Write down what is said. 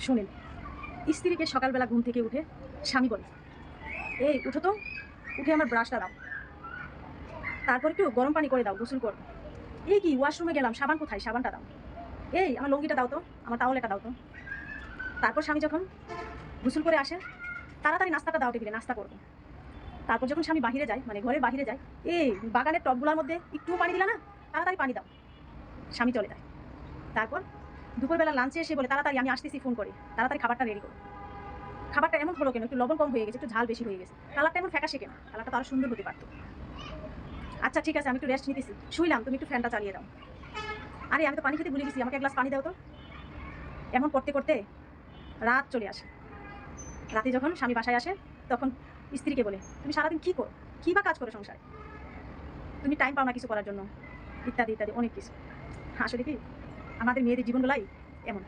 শোনেন, স্ত্রীকে সকালবেলা ঘুম থেকে উঠে স্বামী বলে, এই উঠো তো, উঠে আমার ব্রাশটা দাও, তারপর একটু গরম পানি করে দাও, গোসল করো। এই কি ওয়াশরুমে গেলাম, সাবান কোথায়, সাবানটা দাও। এই আমার লুঙ্গিটা দাও তো, আমার তাওয়ালটা দাও তো। তারপর স্বামী যখন গোসল করে আসে, তাড়াতাড়ি নাস্তাটা দাও টেবিলে, নাস্তা করবো। তারপর যখন স্বামী বাহিরে যায়, মানে ঘরের বাহিরে যায়, এই বাগানের টবগুলোর মধ্যে একটু পানি দিলা না, তাড়াতাড়ি পানি দাও। স্বামী চলে যায়। তারপর দুপুরবেলা লাঞ্চে এসে বলে, তাড়াতাড়ি আমি আসতেছি, ফোন করে তাড়াতাড়ি খাবারটা রেডি করো। খাবারটা এমন হলো কেন, একটু লবণ কম হয়ে গেছে, একটু ঝাল বেশি হয়ে গেছে, কালারটা এমন ফ্যাকাশে কেন, কালারটা তো আরো সুন্দর হতে পারতো। আচ্ছা ঠিক আছে, আমি একটু রেস্ট নিতেছি, শুইলাম, তুমি একটু ফ্যানটা চালিয়ে দাও। আরে আমি তো পানি খেতে ভুলে গেছি, আমাকে এক গ্লাস পানি দাও তো। এমন করতে করতে রাত চলে আসে। রাতে যখন স্বামী বাসায় আসে, তখন স্ত্রীকে বলে, তুমি সারাদিন কী করো, কী বা কাজ করো সংসারে, তুমি টাইম পাও না কিছু করার জন্য, ইত্যাদি ইত্যাদি অনেক কিছু। আসলে কি, আমাদের মেয়েদের জীবনগুলাই এমন।